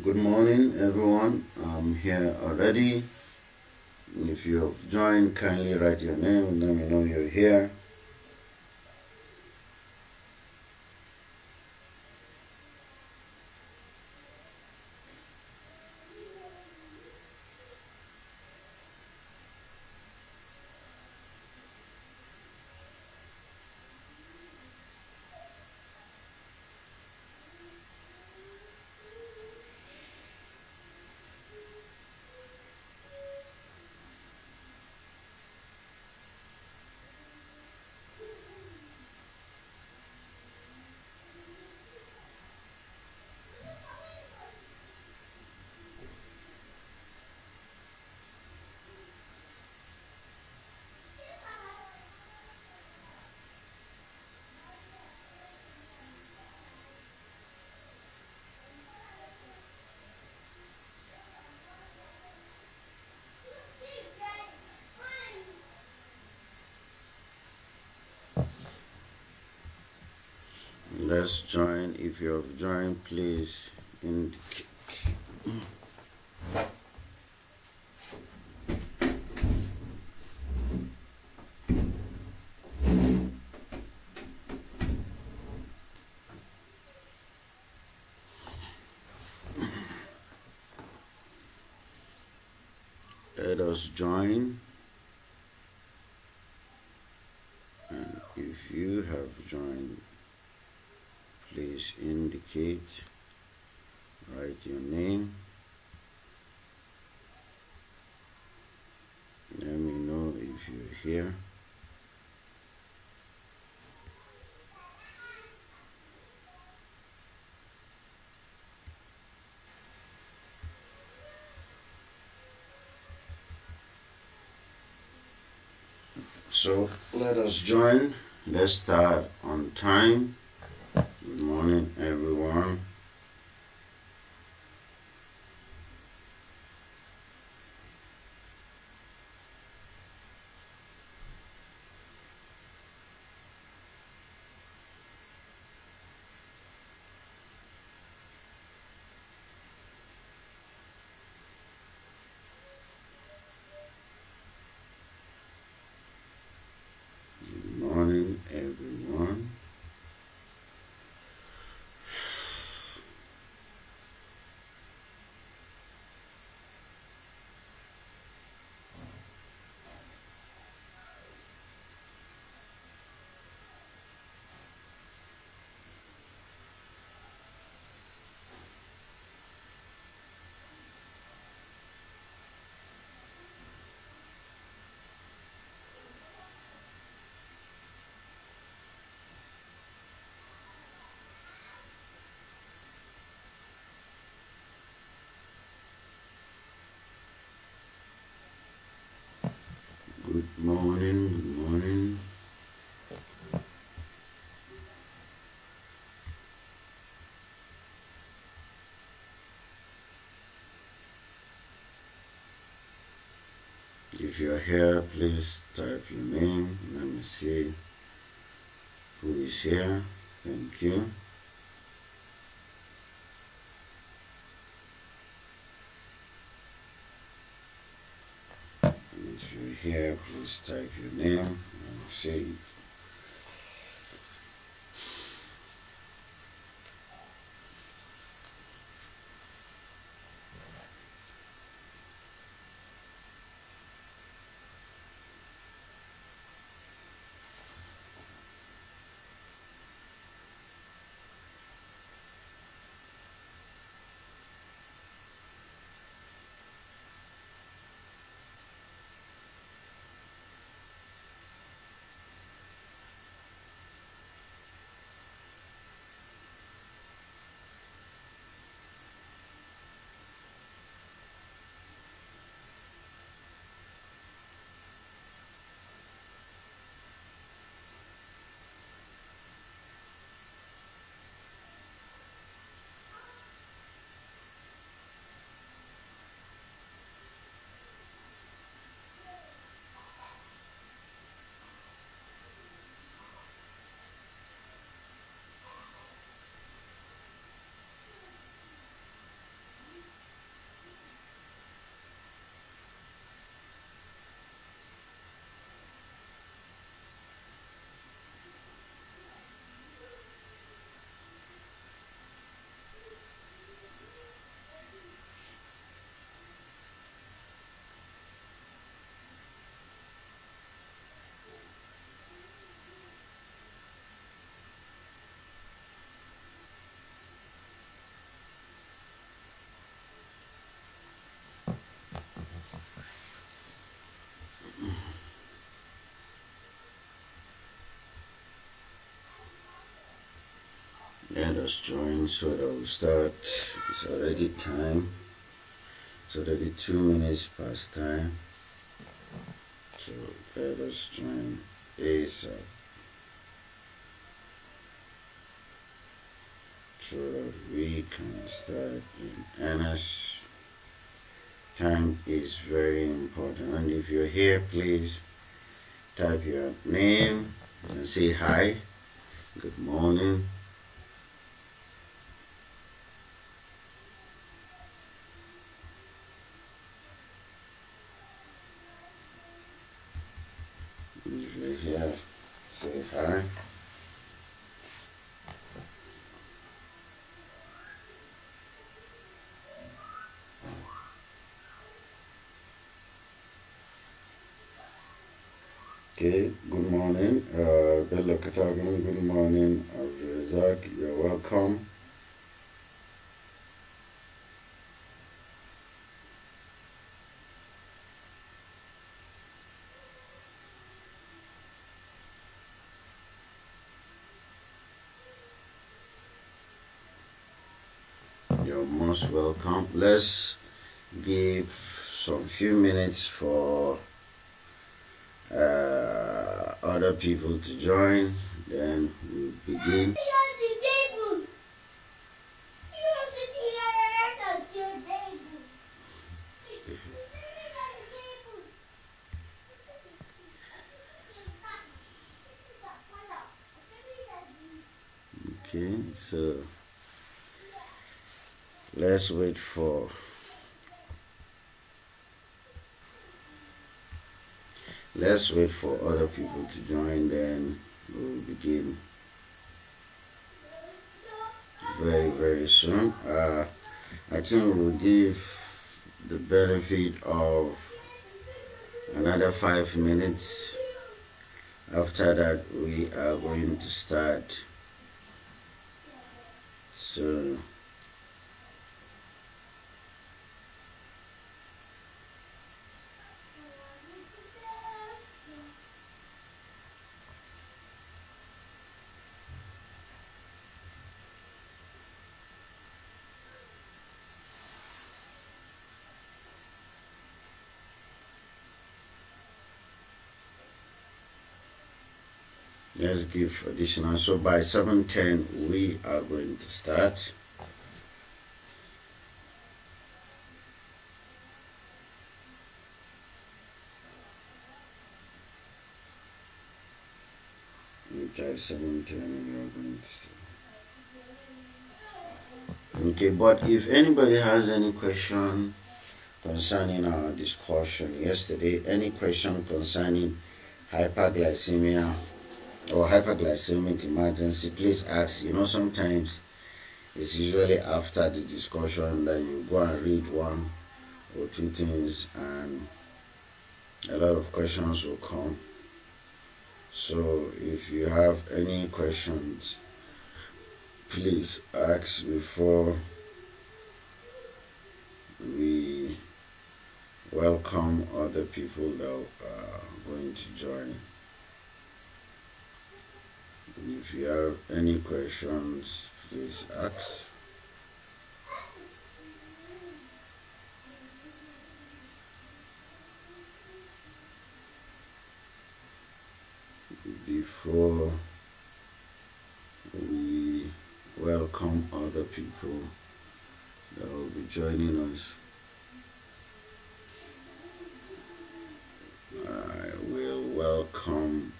Good morning, everyone. I'm here already. If you have joined, kindly write your name. Let me know you're here. Let's join. If you have joined, please indicate. Let us join. And if you have joined, please indicate. Write your name. Let me know if you're here. So let us join. Let's start on time. Good morning, everyone. Good morning, everyone. Good morning, good morning. If you're here, please type your name. Let me see who is here. Thank you. And if you're here, please type your name. Let me see. Let us join so that we'll start. It's already time. It's already 2 minutes past time. So let us join ASAP so that we can start in earnest. Time is very important, and if you're here, please type your name and say hi, good morning. If you're here, say hi. Okay, good morning, Bello Katagan, good morning, Razak, you're welcome. You're most welcome. Let's give some few minutes for other people to join, then we'll begin. Okay, so let's wait for other people to join, then we'll begin very, very soon. I think we'll give the benefit of another 5 minutes. After that, we are going to start. So let's give additional. So by 7:10, we are going to start. Okay, 7:10, we are going to start. Okay, but if anybody has any question concerning our discussion yesterday, any question concerning hyperglycemia or hyperglycemic emergency, please ask. Sometimes it's usually after the discussion that you go and read one or two things and a lot of questions will come. So if you have any questions, please ask before we welcome other people that are going to join. If you have any questions, please ask. Before we welcome other people that will be joining us, I will welcome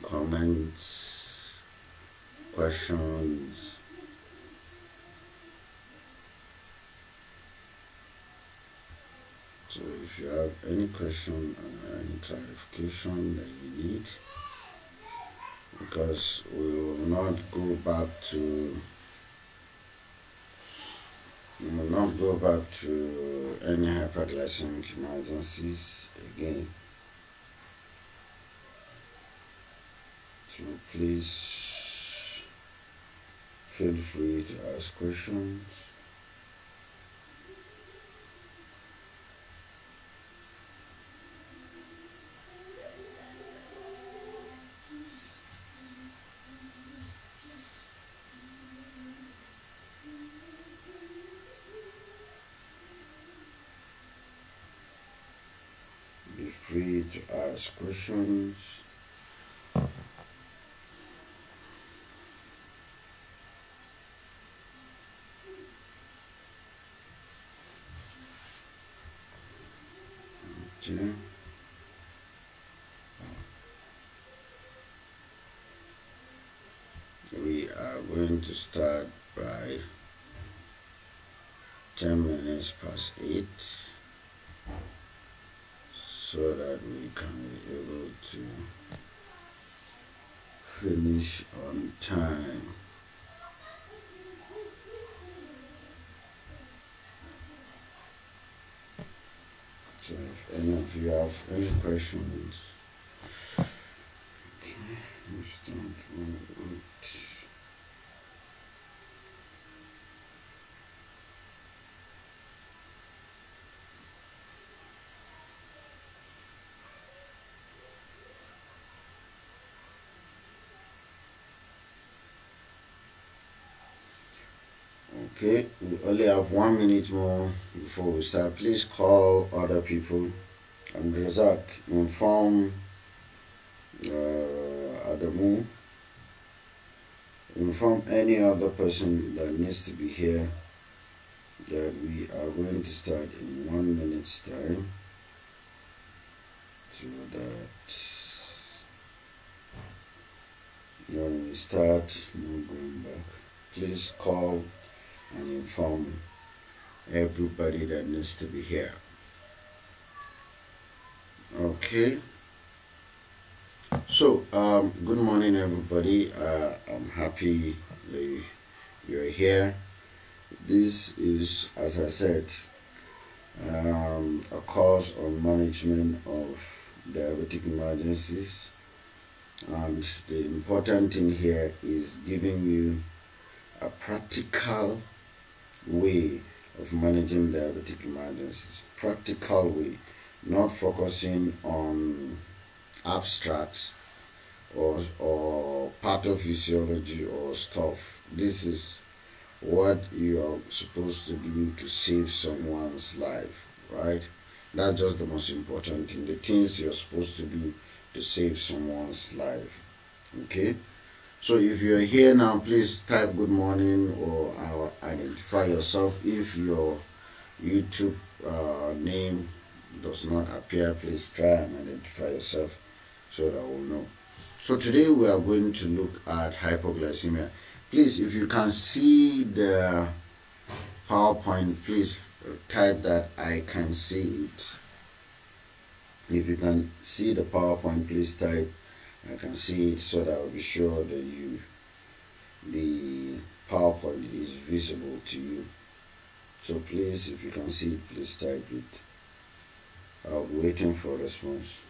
comments, questions. So if you have any question or any clarification that you need, because we will not go back to any hyperglycemic emergencies again. So please feel free to ask questions. free to ask questions. Okay. We are going to start by 10 minutes past 8 so that we can be able to finish on time. So if any of you have any questions, okay, let's start with okay, we only have 1 minute more before we start. Please call other people and Razak, inform Adamu, inform any other person that needs to be here that we are going to start in 1 minute's time, so that when we start, no going back. Please call and inform everybody that needs to be here. Okay. So, good morning, everybody. I'm happy that you're here. This is, as I said, a course on management of diabetic emergencies. And the important thing here is giving you a practical way of managing diabetic emergencies. Practical way, not focusing on abstracts or pathophysiology or stuff. This is what you are supposed to do to save someone's life, right? That's just the most important thing, the things you're supposed to do to save someone's life. Okay, so if you're here now, please type good morning or identify yourself. If your YouTube name does not appear, please try and identify yourself so that we'll know. So today we are going to look at hypoglycemia. Please, if you can see the PowerPoint, please type that I can see it. If you can see the PowerPoint, please type I can see it, so that I'll be sure that the PowerPoint is visible to you. So please, if you can see it, please type it. I'll be waiting for a response.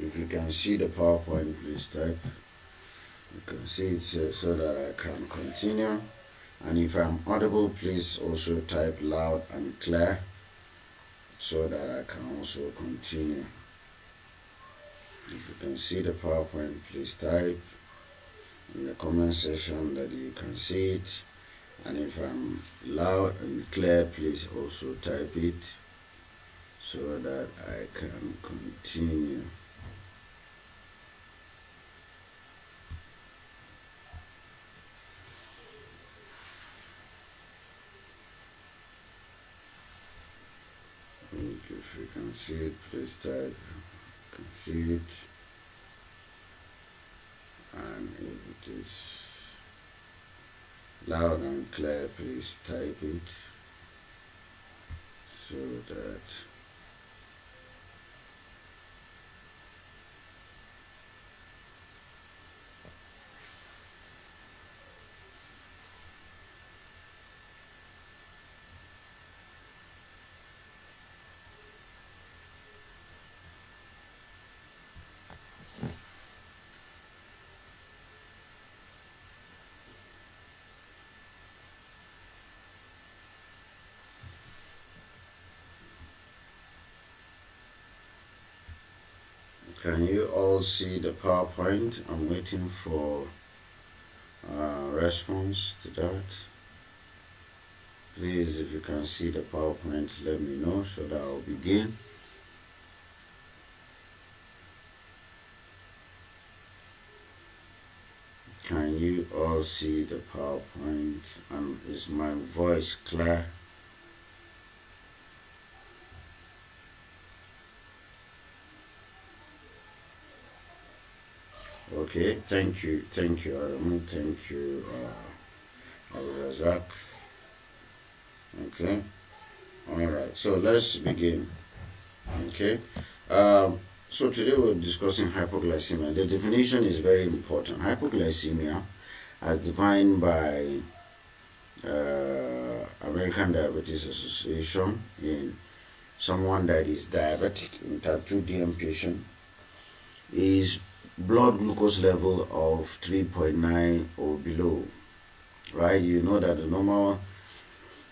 If you can see the PowerPoint, please type. You can see it so that I can continue. And if I'm audible, please also type loud and clear so that I can also continue. If you can see the PowerPoint, please type in the comment section that you can see it. And if I'm loud and clear, please also type it so that I can continue. If you can see it, please type. You can see it. And if it is loud and clear, please type it so that Can you all see the PowerPoint? I'm waiting for response to that. Please, if you can see the PowerPoint, let me know so that I'll begin. Can you all see the PowerPoint? And is my voice clear? Okay, thank you, Adam, thank you, Razak. Okay, all right, so let's begin. Okay, so today we're discussing hypoglycemia. The definition is very important. Hypoglycemia, as defined by American Diabetes Association, in someone that is diabetic, in type 2 DM patient, is blood glucose level of 3.9 or below, right? You know that the normal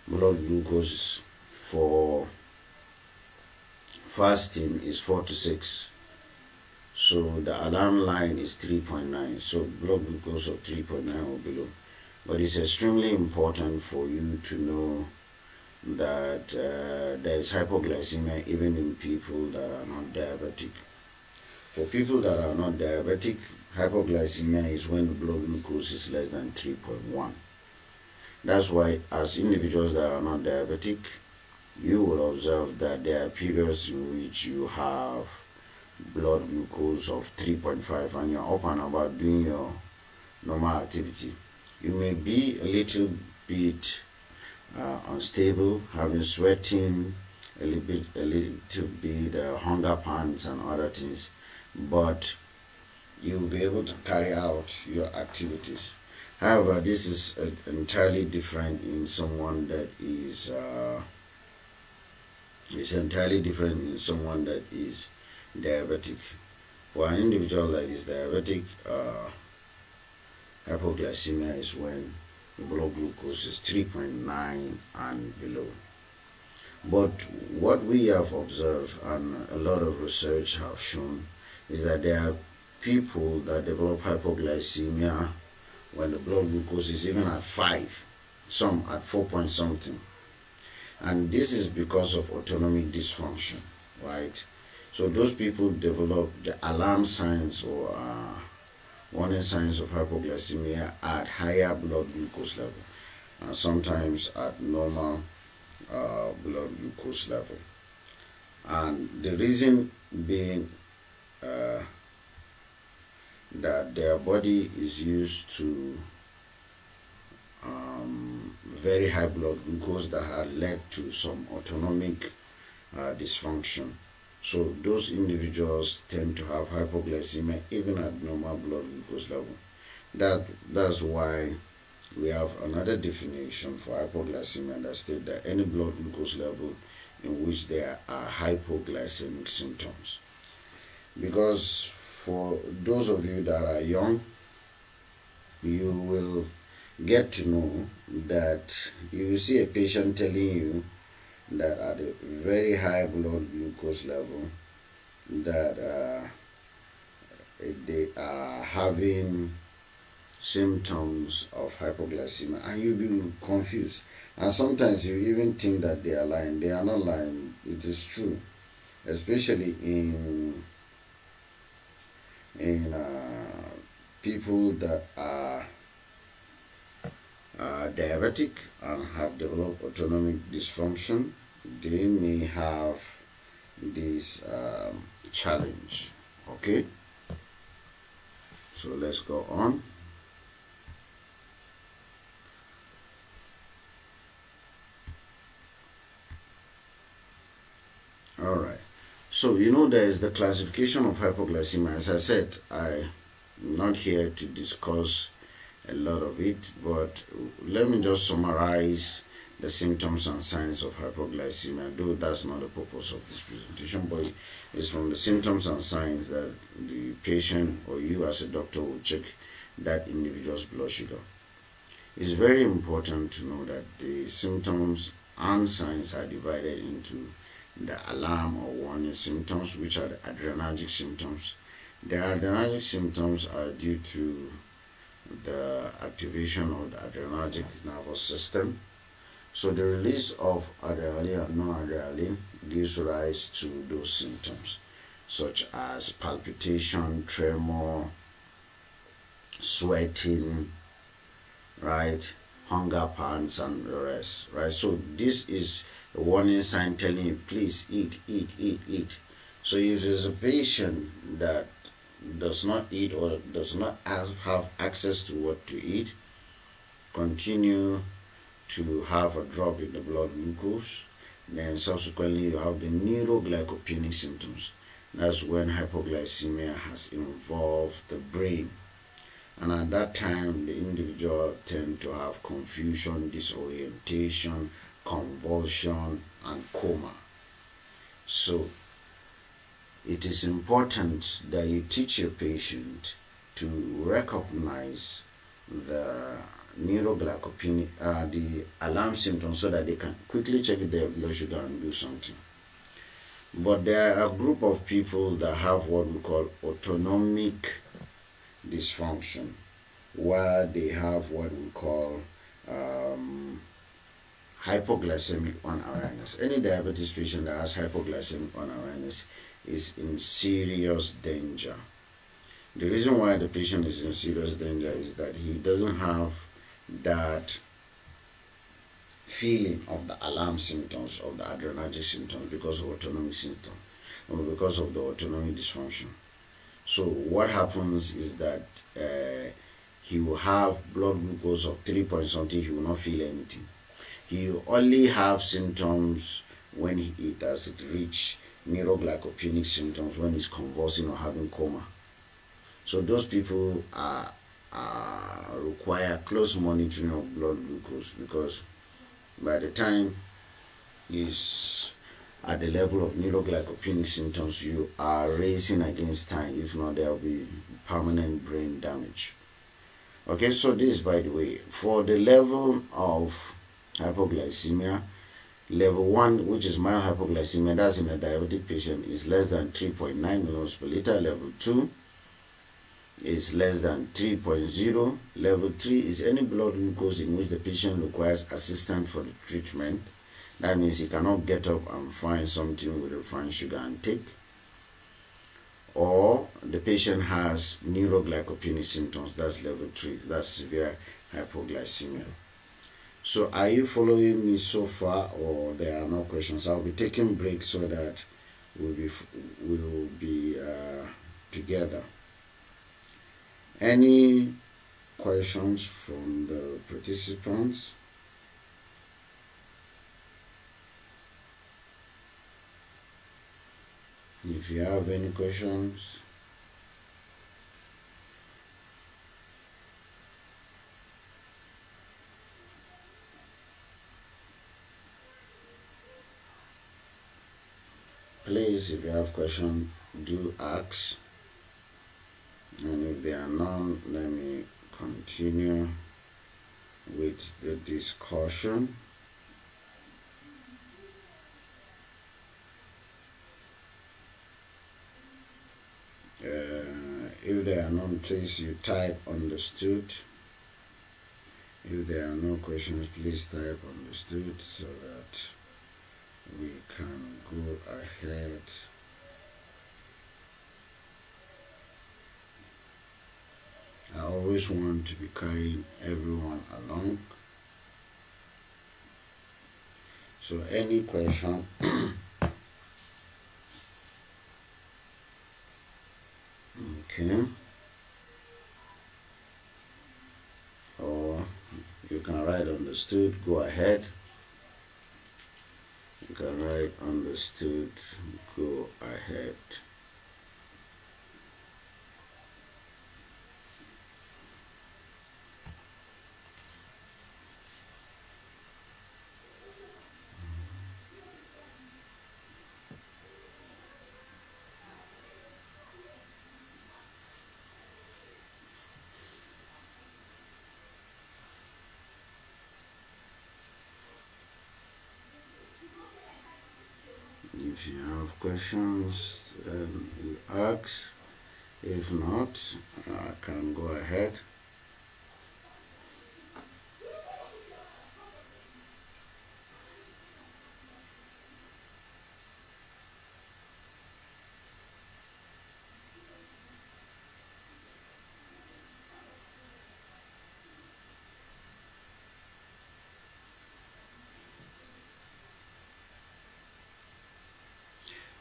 blood glucose for fasting is 4 to 6, so the alarm line is 3.9, so blood glucose of 3.9 or below. But it's extremely important for you to know that there is hypoglycemia even in people that are not diabetic. For people that are not diabetic, hypoglycemia is when the blood glucose is less than 3.1. That's why as individuals that are not diabetic, you will observe that there are periods in which you have blood glucose of 3.5 and you're up and about doing your normal activity. You may be a little bit unstable, having sweating, a little bit hunger pangs and other things, but you'll be able to carry out your activities. However, this is entirely different in someone that is diabetic. For an individual that is diabetic, hypoglycemia is when the blood glucose is 3.9 and below. But what we have observed, and a lot of research have shown, is that there are people that develop hypoglycemia when the blood glucose is even at 5, some at 4 point something. And this is because of autonomic dysfunction, right? So those people develop the alarm signs or warning signs of hypoglycemia at higher blood glucose level, and sometimes at normal blood glucose level. And the reason being that their body is used to very high blood glucose that had led to some autonomic dysfunction. So those individuals tend to have hypoglycemia even at normal blood glucose level. That's why we have another definition for hypoglycemia that states that any blood glucose level in which there are hypoglycemic symptoms. Because for those of you that are young, you will get to know that you will see a patient telling you that at a very high blood glucose level that they are having symptoms of hypoglycemia, and you'll be confused, and sometimes you even think that they are lying. They are not lying. It is true, especially in people that are diabetic and have developed autonomic dysfunction. They may have this challenge. Okay, so let's go on. All right, so you know there is the classification of hypoglycemia. As I said, I'm not here to discuss a lot of it, but let me just summarize the symptoms and signs of hypoglycemia, though that's not the purpose of this presentation, but it's from the symptoms and signs that the patient or you as a doctor will check that individual's blood sugar. It's very important to know that the symptoms and signs are divided into the alarm or warning symptoms, which are the adrenergic symptoms. The adrenergic symptoms are due to the activation of the adrenergic nervous system. So the release of adrenaline and noradrenaline gives rise to those symptoms, such as palpitation, tremor, sweating, right, hunger pangs, and the rest, right? So this is a warning sign telling you, please eat, eat, eat, eat. So if there's a patient that does not eat or does not have access to what to eat, continue to have a drop in the blood glucose. Then subsequently you have the neuroglycopenic symptoms. That's when hypoglycemia has involved the brain, and at that time the individual tend to have confusion, disorientation, convulsion, and coma. So it is important that you teach your patient to recognize the neuroglycopenia, the alarm symptoms, so that they can quickly check their blood sugar and do something. But there are a group of people that have what we call autonomic dysfunction, where they have what we call hypoglycemic unawareness. Any diabetes patient that has hypoglycemic unawareness is in serious danger. The reason why the patient is in serious danger is that he doesn't have that feeling of the alarm symptoms, of the adrenergic symptoms, because of autonomic symptoms, or because of the autonomic dysfunction. So what happens is that he will have blood glucose of 3 point something, he will not feel anything. He will only have symptoms when he does reach neuroglycopenic symptoms, when he's convulsing or having coma. So those people require close monitoring of blood glucose, because by the time he's at the level of neuroglycopenic symptoms, you are racing against time. If not, there will be permanent brain damage. Okay, so this, by the way, for the level of hypoglycemia, level 1, which is mild hypoglycemia, that's in a diabetic patient, is less than 3.9 millimoles per liter. Level 2 is less than 3.0. Level 3 is any blood glucose in which the patient requires assistance for the treatment. That means he cannot get up and find something with refined sugar and take. Or the patient has neuroglycopenic symptoms, that's level 3, that's severe hypoglycemia. So are you following me so far, or there are no questions? I'll be taking breaks so that we'll be together. Any questions from the participants? If you have any questions, please, if you have questions, do ask. And if there are none, let me continue with the discussion. If there are none, please you type understood. If there are no questions, please type understood so that we can go ahead. I always want to be carrying everyone along. So any question? Okay. Or you can write understood, go ahead. You can write understood, go ahead. If you have questions, you ask. If not, I can go ahead.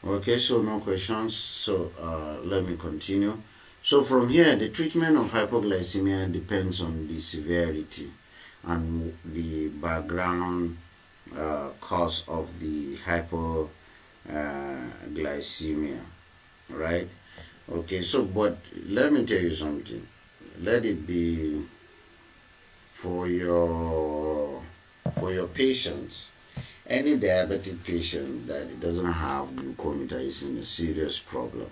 Okay, so no questions. So let me continue. So from here, the treatment of hypoglycemia depends on the severity and the background cause of the hypoglycemia, right? Okay, so but let me tell you something. Let it be for your patients. Any diabetic patient that doesn't have glucometer is in a serious problem.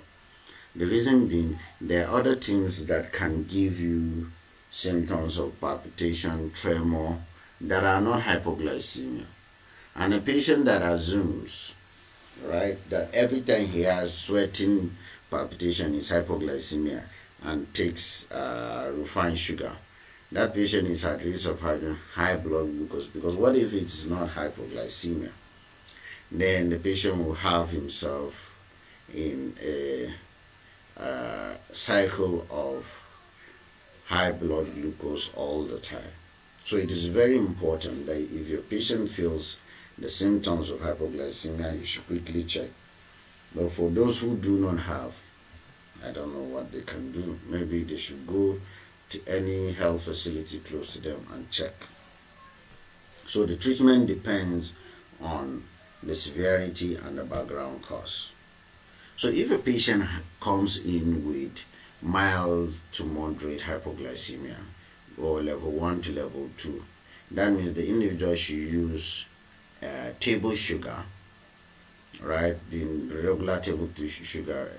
The reason being, there are other things that can give you symptoms of palpitation, tremor, that are not hypoglycemia. And a patient that assumes, right, that every time he has sweating palpitation is hypoglycemia and takes refined sugar, that patient is at risk of having high blood glucose, because what if it is not hypoglycemia? Then the patient will have himself in a cycle of high blood glucose all the time. So it is very important that if your patient feels the symptoms of hypoglycemia, you should quickly check. But for those who do not have, I don't know what they can do. Maybe they should go to any health facility close to them and check. So the treatment depends on the severity and the background cause. So if a patient comes in with mild to moderate hypoglycemia, or level 1 to level 2, that means the individual should use table sugar, right? The regular table sugar.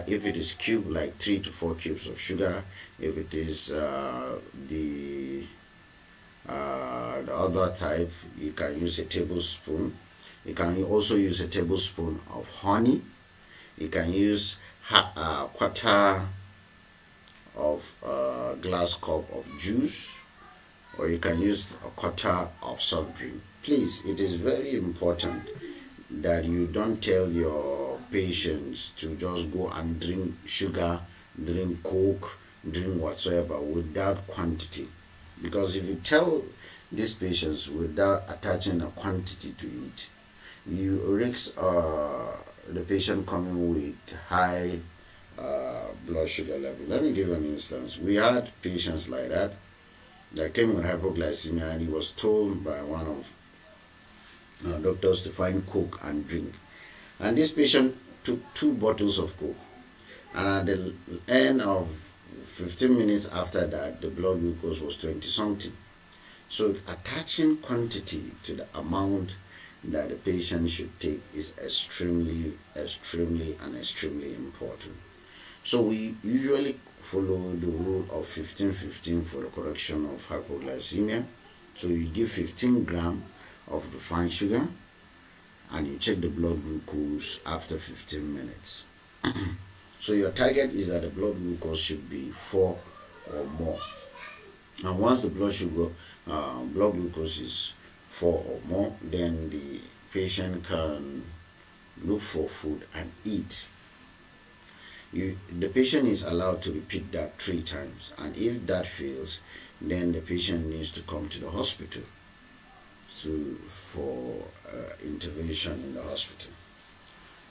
If it is cube, like 3 to 4 cubes of sugar. If it is the other type, you can use a tablespoon. You can also use a tablespoon of honey. You can use a quarter of a glass cup of juice, or you can use a quarter of soft drink. Please, it is very important that you don't tell your patients to just go and drink sugar, drink Coke, drink whatsoever without quantity. Because if you tell these patients without attaching a quantity to it, you risk the patient coming with high blood sugar level. Let me give you an instance. We had patients like that came with hypoglycemia, and he was told by one of doctors to find Coke and drink. And this patient took 2 bottles of Coke, and at the end of 15 minutes after that, the blood glucose was 20 something. So attaching quantity to the amount that the patient should take is extremely important. So we usually follow the rule of 15-15 for the correction of hypoglycemia. So you give 15 grams of refined sugar, and you check the blood glucose after 15 minutes. So your target is that the blood glucose should be 4 or more. And once the blood glucose is 4 or more, then the patient can look for food and eat. The patient is allowed to repeat that 3 times, and if that fails, then the patient needs to come to the hospital for intervention in the hospital.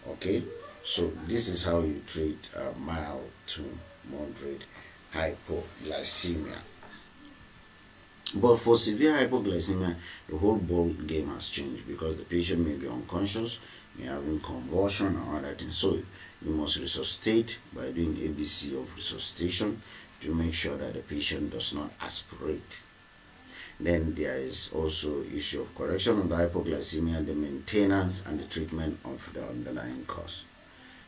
Okay, so this is how you treat mild to moderate hypoglycemia. But for severe hypoglycemia, the whole ball game has changed, because the patient may be unconscious, may having convulsion or other things. So you must resuscitate by doing ABC of resuscitation to make sure that the patient does not aspirate. Then there is also issue of correction of the hypoglycemia, the maintenance and the treatment of the underlying cause.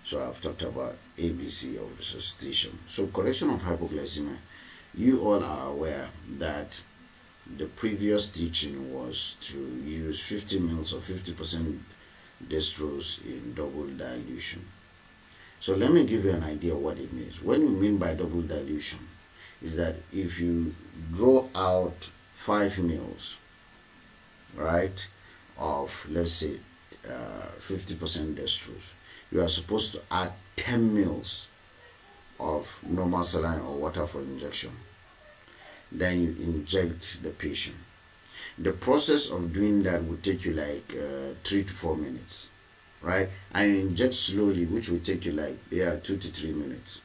So I've talked about ABC of resuscitation. So correction of hypoglycemia, you all are aware that the previous teaching was to use 50 ml or 50% dextrose in double dilution. So let me give you an idea of what it means. What we mean by double dilution is that if you draw out 5 mils, right, of, let's say, 50% dextrose, you are supposed to add 10 mils of normal saline or water for injection. Then you inject the patient. The process of doing that will take you like 3 to 4 minutes, right? And you inject slowly, which will take you like 2 to 3 minutes.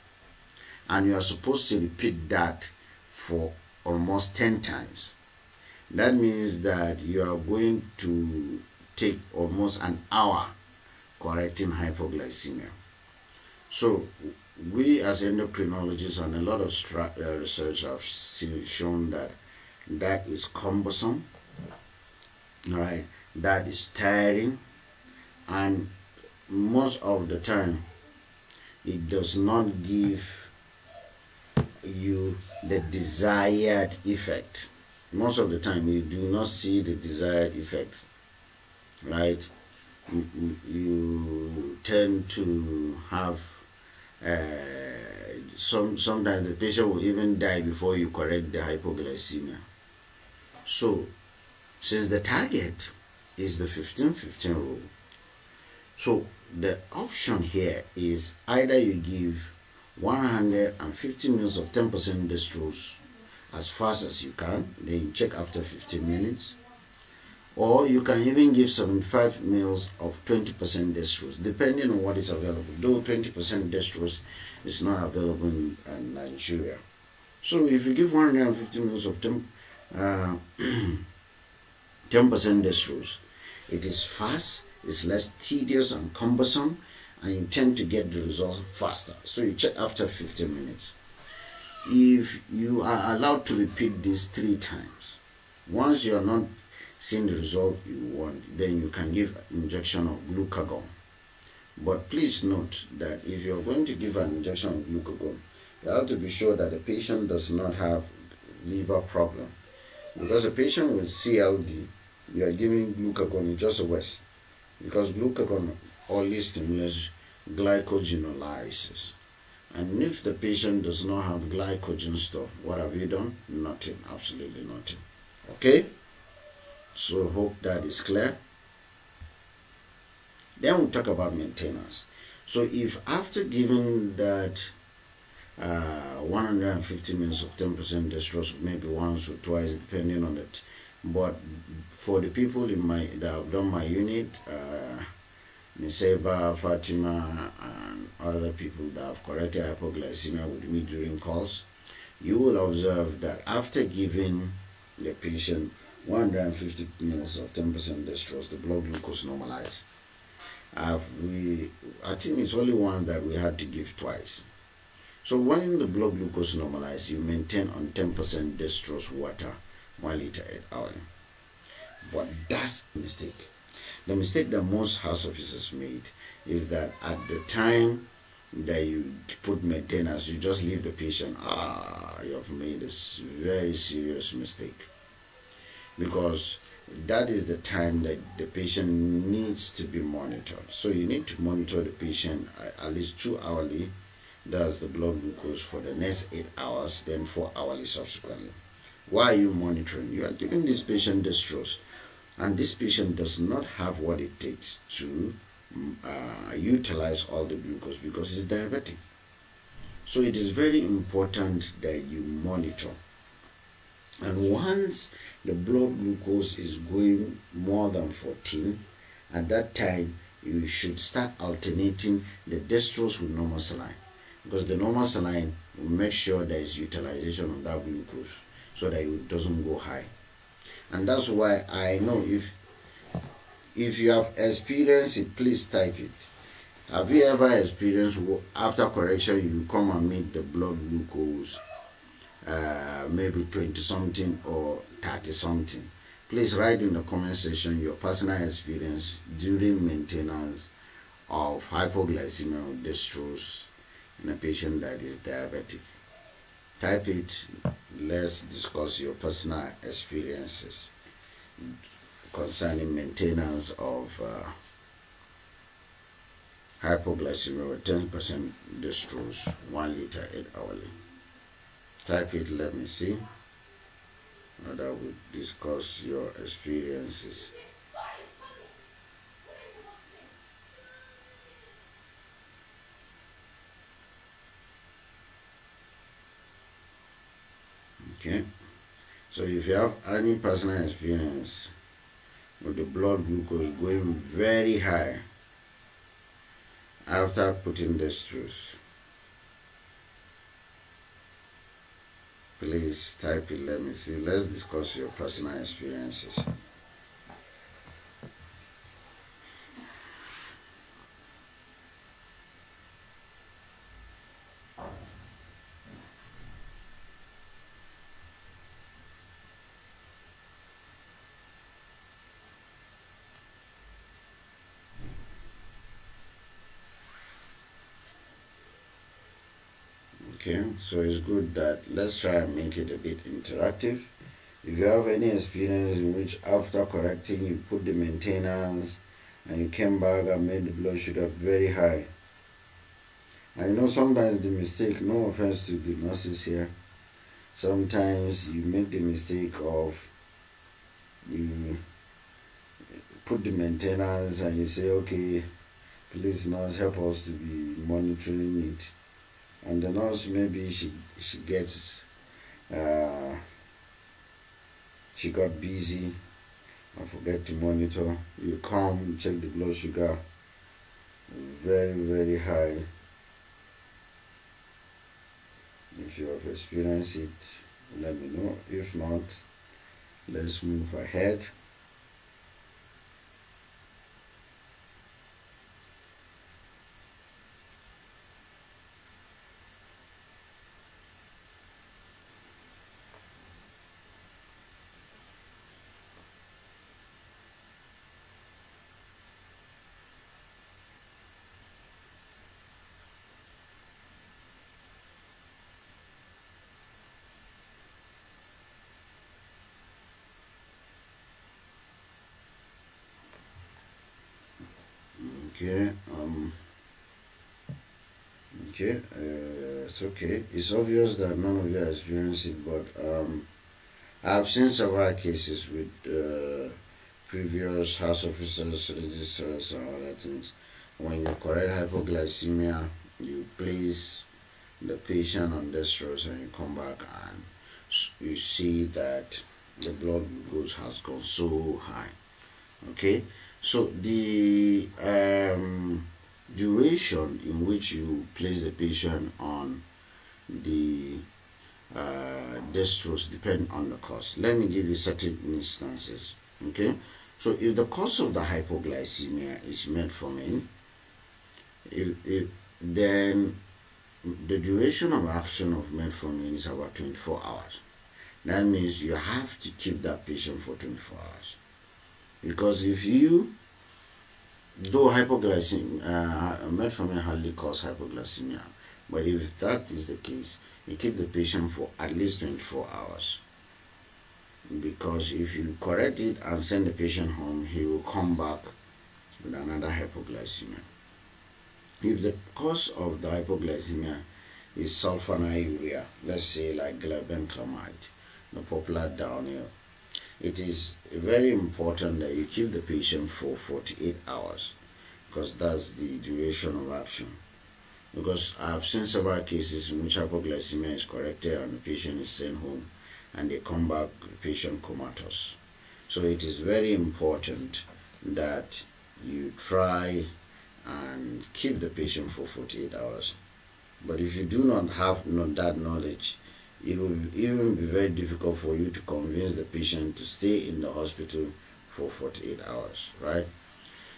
And you are supposed to repeat that for almost 10 times. That means that you are going to take almost an hour correcting hypoglycemia. So we as endocrinologists and a lot of research have shown that that is cumbersome, right? That is tiring, and most of the time it does not give you the desired effect. Most of the time you do not see the desired effect, right? You tend to have sometimes the patient will even die before you correct the hypoglycemia. So since the target is the 15-15 rule, so the option here is either you give 150 mils of 10% dextrose as fast as you can, then you check after 15 minutes, or you can even give 75 mils of 20% dextrose, depending on what is available, though 20% dextrose is not available in Nigeria. So if you give 150 mils of 10% dextrose, it is fast, it's less tedious and cumbersome, and you tend to get the result faster. So you check after 15 minutes. If you are allowed to repeat this 3 times, once you are not seeing the result you want, then you can give injection of glucagon. But please note that if you are going to give an injection of glucagon, you have to be sure that the patient does not have liver problem. Because a patient with CLD, you are giving glucagon, is just a waste. Because glucagon only stimulates glycogenolysis. And if the patient does not have glycogen store, what have you done? Nothing, absolutely nothing. Okay? So hope that is clear. Then we'll talk about maintenance. So if after giving that 150 mils of 10% dextrose, maybe once or twice, depending on it, but for the people in that have done my unit, Niseba, Fatima, and other people that have corrected hypoglycemia with me during calls, you will observe that after giving the patient 150 mils of 10% dextrose, the blood glucose normalized. I think it's only one that we had to give twice. So when the blood glucose normalized, you maintain on 10% dextrose water 1 liter hourly. But that's the mistake. The mistake that most house officers made is that at the time that you put maintenance, you just leave the patient. You have made a very serious mistake. Because that is the time that the patient needs to be monitored. So you need to monitor the patient at least 2 hourly. That's the blood glucose for the next 8 hours, then 4 hourly subsequently. Why are you monitoring? You are giving this patient dextrose, and this patient does not have what it takes to utilize all the glucose because he's diabetic. So it is very important that you monitor. And once the blood glucose is going more than 14, at that time you should start alternating the dextrose with normal saline, because the normal saline will make sure there is utilization of that glucose so that it doesn't go high. And that's why I know if you have experienced it, please type it. Have you ever experienced after correction you come and meet the blood glucose maybe 20 something or 30 something? Please write in the comment section your personal experience during maintenance of hypoglycemia or dextrose in a patient that is diabetic. Type it. Let's discuss your personal experiences concerning maintenance of hypoglycemia with 10% dextrose, 1 liter 8 hourly. Type it, let me see. That would discuss your experiences. Okay, so if you have any personal experience with the blood glucose going very high after putting dextrose, please type it, let me see. Let's discuss your personal experiences. Okay, so it's good that let's try and make it a bit interactive. If you have any experience in which after correcting you put the maintenance and you came back and made the blood sugar very high, and you know sometimes the mistake, no offense to the nurses here, sometimes you make the mistake of you put the maintenance and you say, okay, please nurse, help us to be monitoring it, and the nurse maybe she gets she got busy and forget to monitor. You come check the blood sugar very high. If you have experienced it, let me know. If not, let's move ahead. Okay, it's okay. It's obvious that none of you are experiencing it, but I've seen several cases with previous house officers, registrars, and other things. When you correct hypoglycemia, you place the patient on dextrose and you come back and you see that the blood glucose has gone so high. Okay, so the duration in which you place the patient on the dextrose depend on the cause. Let me give you certain instances. Okay, so if the cause of the hypoglycemia is metformin, then the duration of action of metformin is about 24 hours. That means you have to keep that patient for 24 hours. Because if you, though hypoglycemia, metformin hardly causes hypoglycemia, but if that is the case, you keep the patient for at least 24 hours. Because if you correct it and send the patient home, he will come back with another hypoglycemia. If the cause of the hypoglycemia is sulfonylurea, let's say like glibenclamide, the popular downhill, it is very important that you keep the patient for 48 hours because that's the duration of action. Because I've seen several cases in which hypoglycemia is corrected and the patient is sent home and they come back, the patient comatose. So it is very important that you try and keep the patient for 48 hours. But if you do not have that knowledge, it will even be very difficult for you to convince the patient to stay in the hospital for 48 hours, right?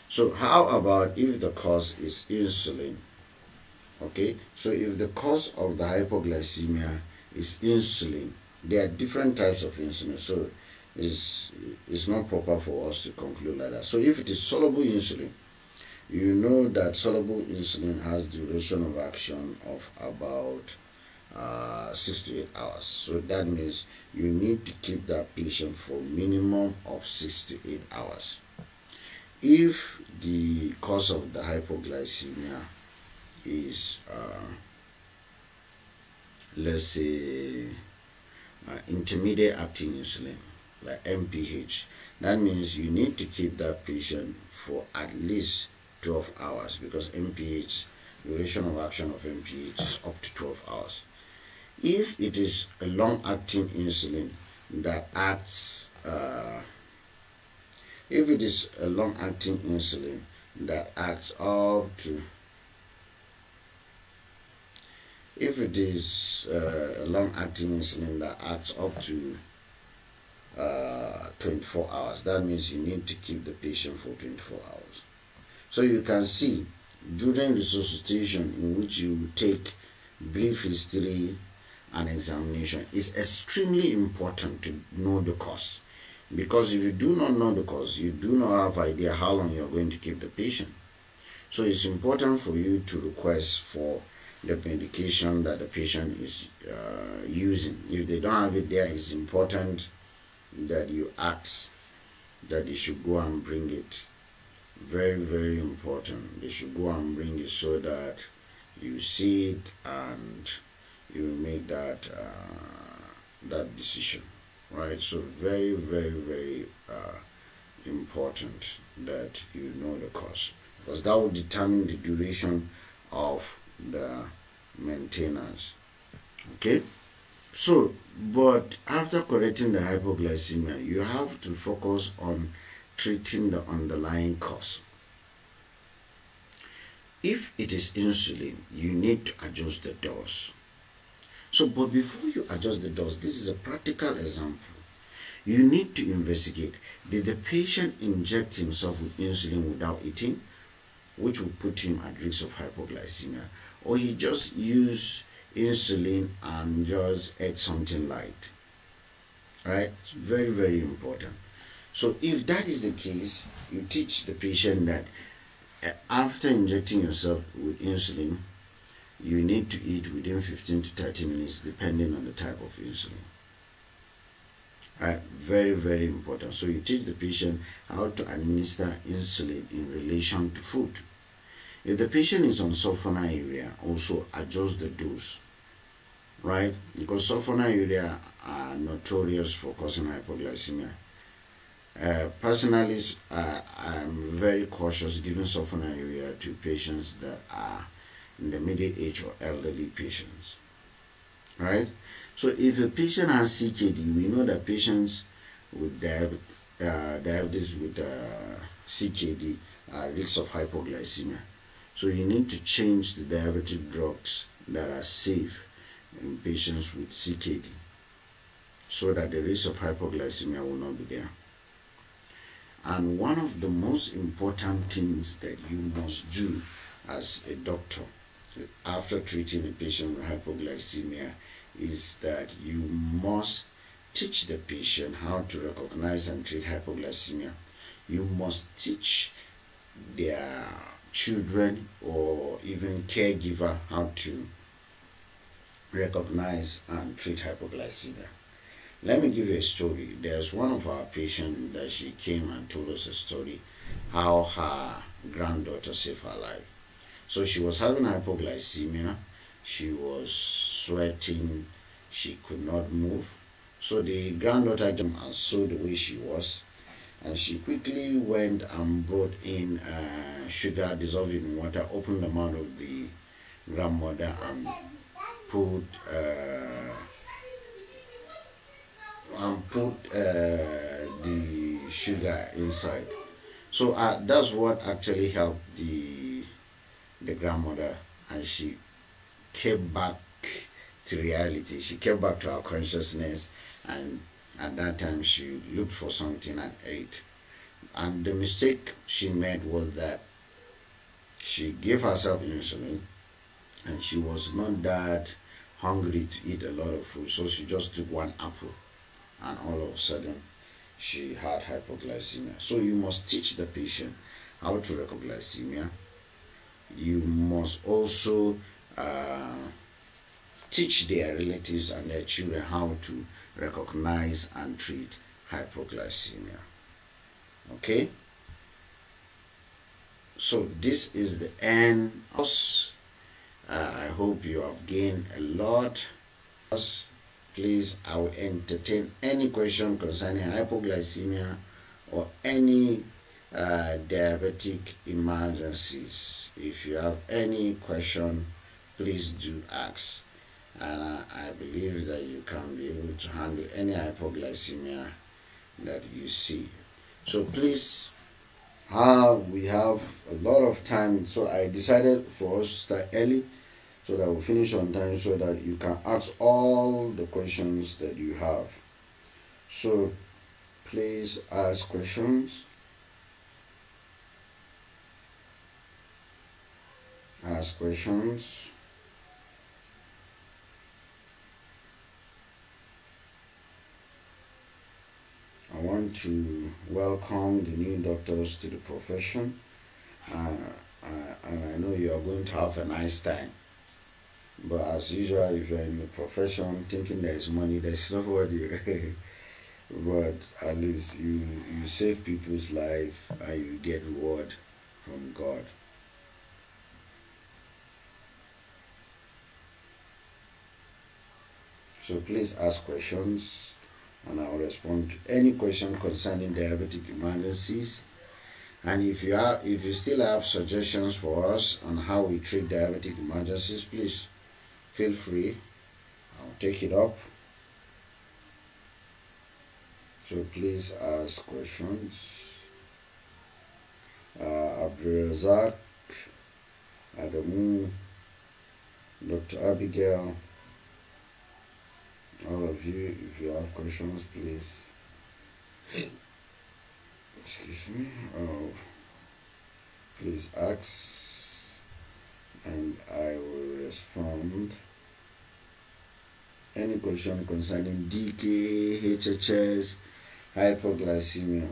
So how about if the cause is insulin? Okay, so if the cause of the hypoglycemia is insulin, there are different types of insulin, so it's not proper for us to conclude like that. So if it is soluble insulin, you know that soluble insulin has duration of action of about 6 to 8 hours. So that means you need to keep that patient for minimum of 6 to 8 hours. if the cause of the hypoglycemia is let's say intermediate acting insulin, like MPH, that means you need to keep that patient for at least 12 hours, because MPH, duration of action of MPH is up to 12 hours. If it is a long-acting insulin that acts, if it is a long-acting insulin that acts up to, if it is a long-acting insulin that acts up to 24 hours, that means you need to keep the patient for 24 hours. So you can see during resuscitation, in which you take brief history and examination, it's extremely important to know the cause, because if you do not know the cause, you do not have idea how long you're going to keep the patient. So it's important for you to request for the medication that the patient is using. If they don't have it there, it's important that you ask that they should go and bring it. Very, very important. They should go and bring it so that you see it and you make that that decision, right? So very, very, very important that you know the cause, because that will determine the duration of the maintenance. Okay, so but after correcting the hypoglycemia, you have to focus on treating the underlying cause. If it is insulin, you need to adjust the dose. So, but before you adjust the dose, this is a practical example. You need to investigate, did the patient inject himself with insulin without eating, which will put him at risk of hypoglycemia, or he just used insulin and just ate something light, right? It's very, very important. So if that is the case, you teach the patient that after injecting yourself with insulin, you need to eat within 15 to 30 minutes, depending on the type of insulin. Right? Very, very important. So you teach the patient how to administer insulin in relation to food. If the patient is on sulfonylurea, also adjust the dose, right? Because sulfonylurea are notorious for causing hypoglycemia. Personally, I'm very cautious giving sulfonylurea to patients that are in the middle age or elderly patients, right? So if a patient has CKD, we know that patients with diabetes with CKD are at risk of hypoglycemia. So you need to change the diabetic drugs that are safe in patients with CKD, so that the risk of hypoglycemia will not be there. And one of the most important things that you must do as a doctor after treating a patient with hypoglycemia is that you must teach the patient how to recognize and treat hypoglycemia. You must teach their children or even caregiver how to recognize and treat hypoglycemia. Let me give you a story. There's one of our patients that she came and told us a story how her granddaughter saved her life. So she was having hypoglycemia, she was sweating, she could not move. So the granddaughter jumped and saw the way she was, and she quickly went and brought in sugar dissolved in water, opened the mouth of the grandmother and put the sugar inside. So that's what actually helped the grandmother, and she came back to reality. She came back to her consciousness, and at that time she looked for something and ate. And the mistake she made was that she gave herself insulin, and she was not that hungry to eat a lot of food, so she just took one apple, and all of a sudden she had hypoglycemia. So you must teach the patient how to recognize glycemia. You must also teach their relatives and their children how to recognize and treat hypoglycemia. Okay? So this is the end. I hope you have gained a lot. Please, I will entertain any question concerning hypoglycemia or any diabetic emergencies. If you have any question, please do ask. And I believe that you can be able to handle any hypoglycemia that you see. So please, we have a lot of time, so I decided for us to start early so that we'll finish on time so that you can ask all the questions that you have. So please ask questions. Ask questions. I want to welcome the new doctors to the profession, and I know you are going to have a nice time. But as usual, if you're in the profession thinking there's money, there's nobody. But at least you save people's life and you get reward from God. So please ask questions and I'll respond to any question concerning diabetic emergencies. And if you still have suggestions for us on how we treat diabetic emergencies, please feel free. I'll take it up. So please ask questions. Abdulrazak, Adamu, Dr. Abigail, all of you, if you have questions, please. Excuse me. Please ask, and I will respond. Any question concerning DK, HHS, hypoglycemia.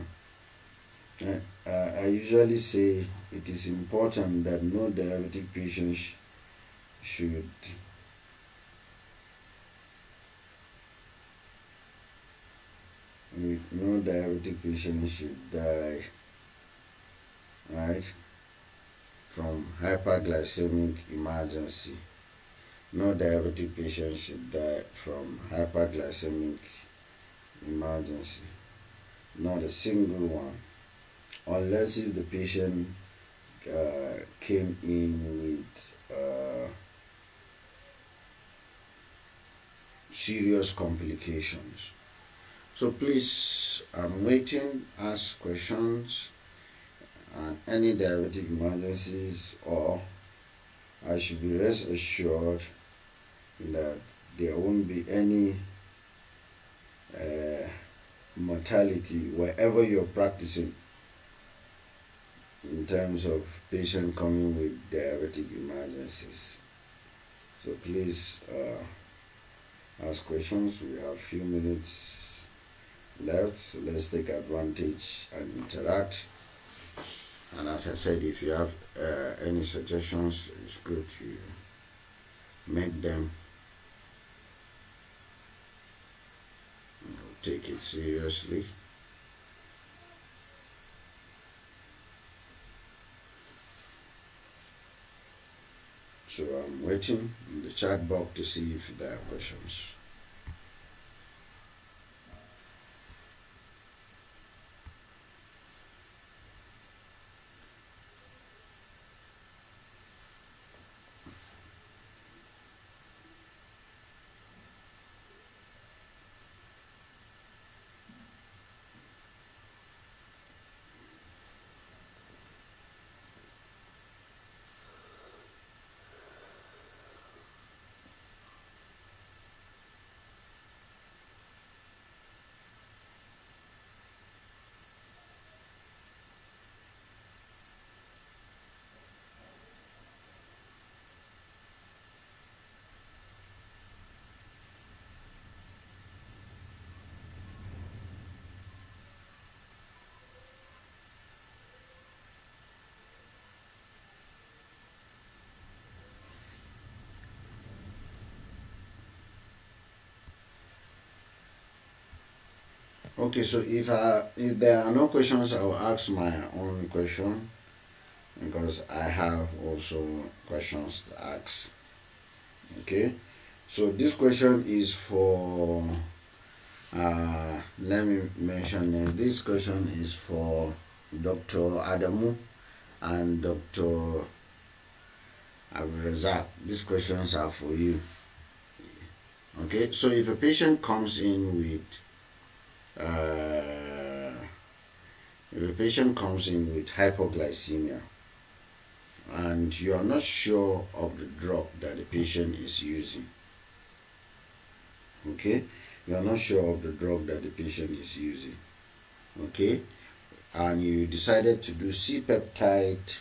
I usually say it is important that no diabetic patient should die, right, from hyperglycemic emergency. No diabetic patient should die from hyperglycemic emergency. Not a single one. Unless if the patient came in with serious complications. So please, I'm waiting, ask questions and any diabetic emergencies, or I should be rest assured that there won't be any mortality wherever you're practicing in terms of patient coming with diabetic emergencies. So please ask questions. We have a few minutes left, so let's take advantage and interact. And as I said, if you have any suggestions, it's good to make them. Take it seriously. So I'm waiting in the chat box to see if there are questions. Okay, so if there are no questions, I will ask my own question. because I have also questions to ask. Okay, so this question is for let me mention name. This question is for Dr. Adamu and Dr. Abrazak. These questions are for you. Okay, so if a patient comes in with hypoglycemia and you are not sure of the drug that the patient is using, okay, you are not sure of the drug that the patient is using, okay, and you decided to do C-peptide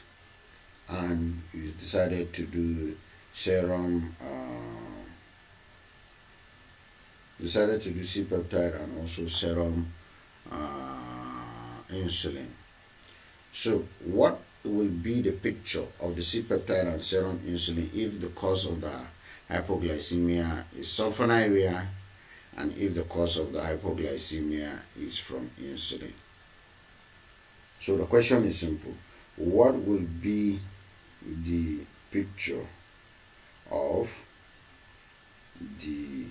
and you decided to do serum, C-peptide and also serum insulin. So what will be the picture of the C-peptide and serum insulin if the cause of the hypoglycemia is sulfonylurea and if the cause of the hypoglycemia is from insulin? So the question is simple. What will be the picture of the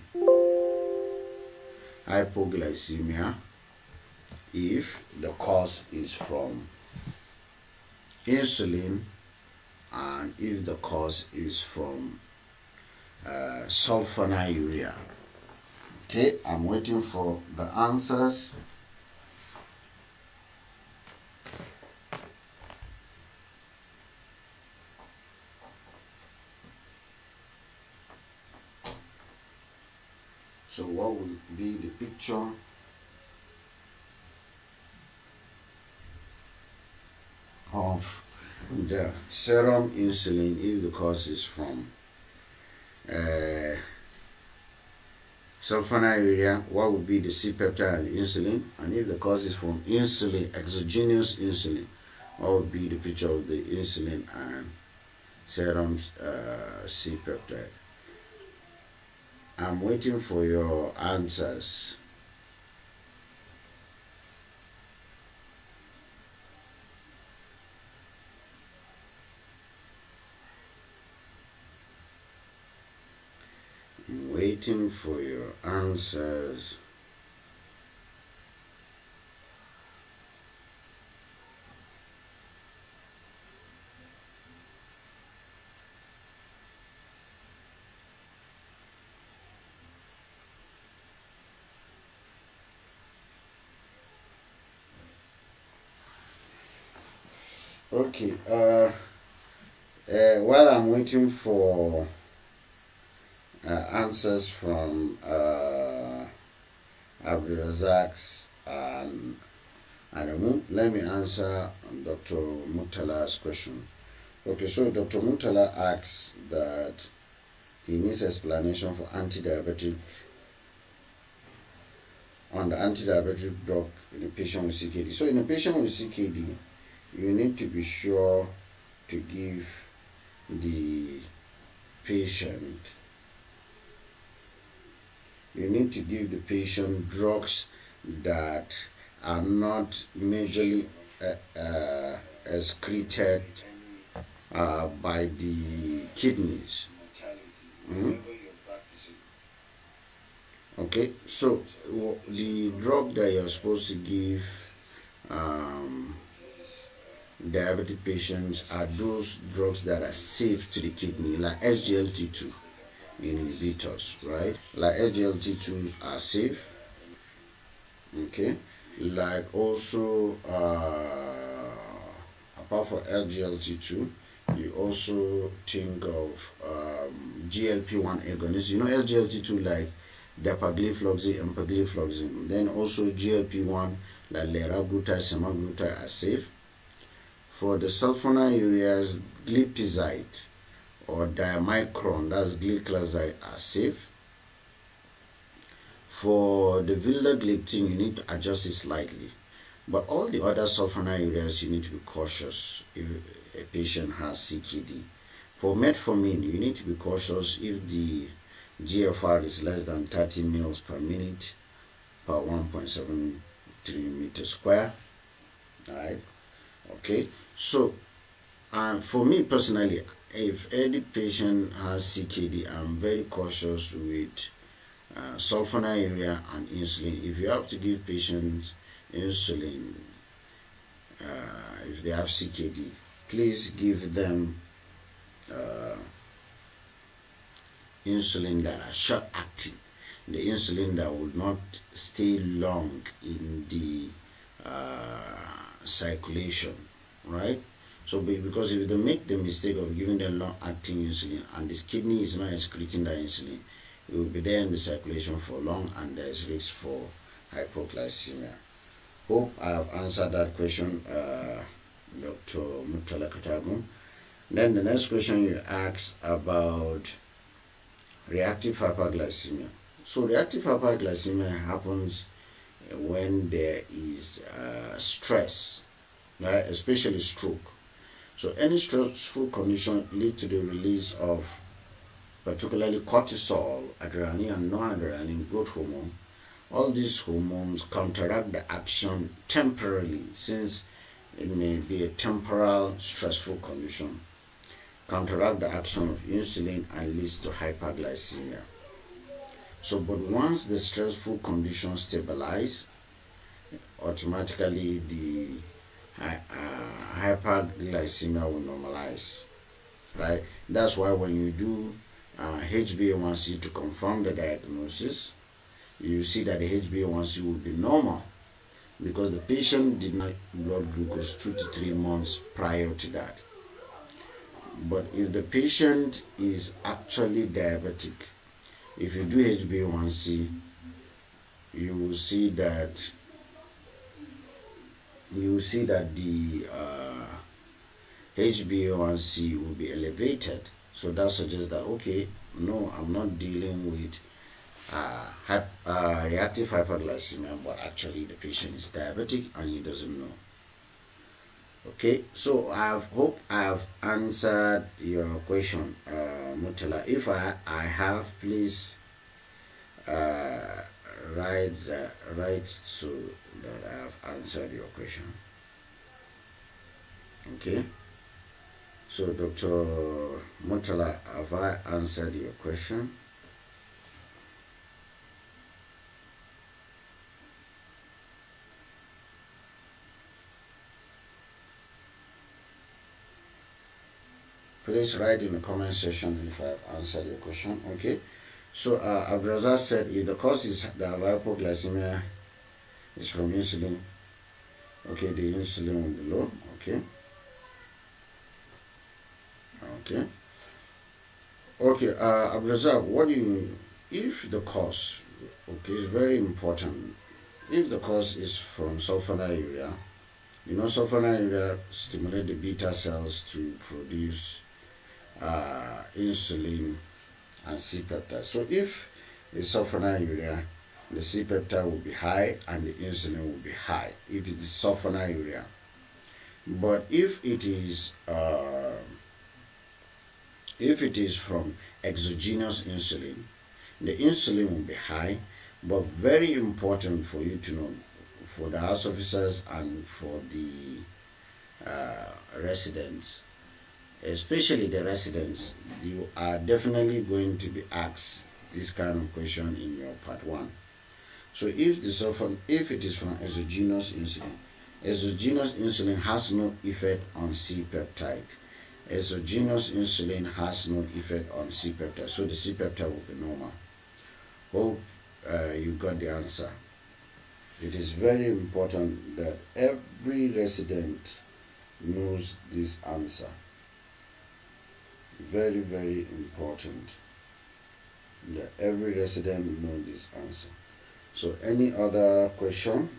hypoglycemia if the cause is from insulin and if the cause is from sulfonylurea? Okay, I'm waiting for the answers. So what will be the picture of the serum insulin if the cause is from sulfonylurea? What would be the C-peptide and insulin? And if the cause is from insulin, exogenous insulin, what would be the picture of the insulin and serum C-peptide? I'm waiting for your answers. I'm waiting for your answers. Okay, while I'm waiting for answers from Abdurazak's and Adamu, let me answer Dr. Mutala's question. Okay, so Dr. Mutala asks that he needs explanation for on the anti-diabetic drug in a patient with CKD. So in a patient with CKD, you need to be sure to give the patient drugs that are not majorly excreted by the kidneys. Okay, so the drug that you're supposed to give diabetic patients are those drugs that are safe to the kidney, like SGLT2 inhibitors, right? Like SGLT2 are safe. Okay, like also apart from SGLT2, you also think of GLP-1 agonists. You know SGLT2 like dapagliflozin and empagliflozin. Then also GLP-1 like liraglutide, semaglutide are safe. For the sulfonylureas, glipizide or diamicron, that's gliclazide, are safe. For the vildagliptin, you need to adjust it slightly. But all the other sulfonylureas, you need to be cautious if a patient has CKD. For metformin, you need to be cautious if the GFR is less than 30 mils per minute per 1.73 meters square. All right. Okay. So for me personally, if any patient has CKD, I'm very cautious with sulfonylurea and insulin. If you have to give patients insulin, if they have CKD, please give them insulin that are short acting, the insulin that will not stay long in the circulation, right? So because if they make the mistake of giving them long acting insulin and this kidney is not excreting that insulin, it will be there in the circulation for long and there is risk for hypoglycemia. Hope I have answered that question, Dr. Murtala Katagun. Then the next question you asked about reactive hyperglycemia. So reactive hyperglycemia happens when there is stress, right? Especially stroke. So any stressful condition lead to the release of particularly cortisol, adrenaline and noradrenaline growth hormone. All these hormones counteract the action temporarily, since it may be a temporal stressful condition, counteract the action of insulin and leads to hyperglycemia. So, but once the stressful condition stabilize, automatically the hyperglycemia will normalize, right? That's why when you do HbA1c to confirm the diagnosis, you see that the HbA1c will be normal because the patient did not blood glucose 2 to 3 months prior to that. But if the patient is actually diabetic, if you do HbA1c, you will see that the HbA1c will be elevated. So that suggests that, okay, no, I'm not dealing with reactive hyperglycemia, but actually the patient is diabetic and he doesn't know. Okay, so I hope I have answered your question, Murtala. If I have, please write so that I have answered your question. Okay, so Dr. Murtala, have I answered your question? Please write in the comment section if I have answered your question. Okay, so Abdrazak said if the cause is the hypoglycemia is from insulin, okay, the insulin will be low. Okay, Abdrazak, what do you mean if the cause, okay, is very important. If the cause is from sulfonylurea, you know sulfonylurea stimulate the beta cells to produce insulin and C-peptide. So if it's sulfonylurea, the C-peptide will be high and the insulin will be high if it is sulfonylurea. But if it is from exogenous insulin, the insulin will be high. But very important for you to know, for the house officers and for the residents, especially the residents, you are definitely going to be asked this kind of question in your part 1. So if it is from exogenous insulin has no effect on C-peptide. Exogenous insulin has no effect on C-peptide, so the C-peptide will be normal. Hope you got the answer. It is very important that every resident knows this answer. Very, very important that every resident knows this answer. So any other question?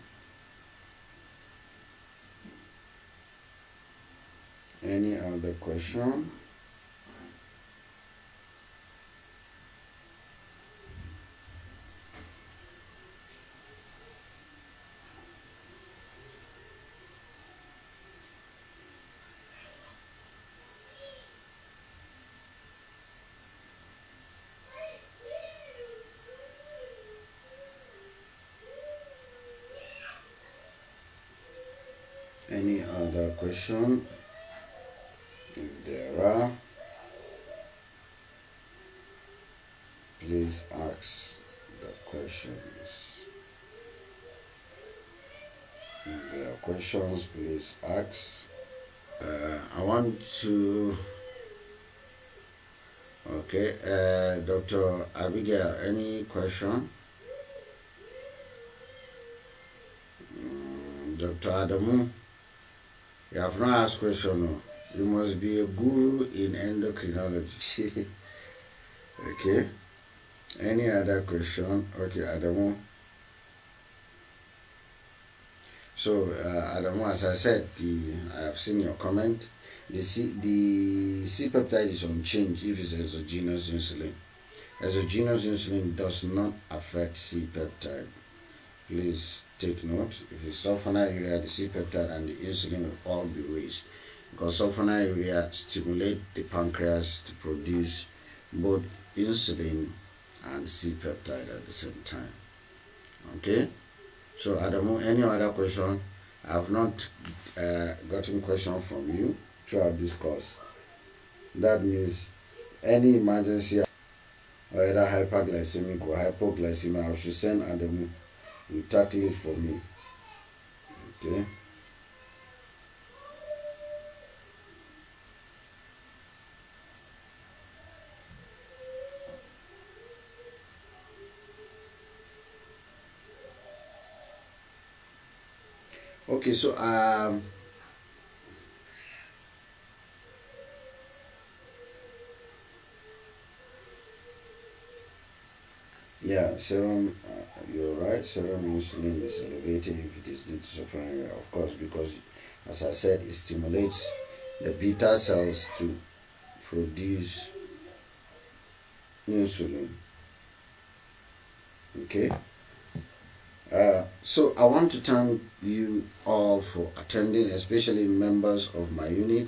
Any other question? Any other question? If there are, please ask the questions. If there are questions, please ask. I want to. Okay, Dr. Abigail, any question? Dr. Adamu, you have not asked question. No. You must be a guru in endocrinology. Okay. Any other question? Okay, Adamu. So, Adamu, as I said, I have seen your comment. The C peptide is unchanged if it's exogenous insulin. Exogenous insulin does not affect C peptide. Please take note. If it's sulfonylurea, the C peptide and the insulin will all be raised, because sulfonylurea stimulate the pancreas to produce both insulin and C peptide at the same time. Okay. So Adamu, any other question? I have not gotten question from you throughout this course. That means any emergency or either hyperglycemic or hypoglycemia, I should send Adamu. You tackle it for me. Okay. Okay, so yeah, serum, you're right, serum insulin is elevated if it is due to sulfonylurea, of course, because as I said, it stimulates the beta cells to produce insulin. Okay. So I want to thank you all for attending, especially members of my unit.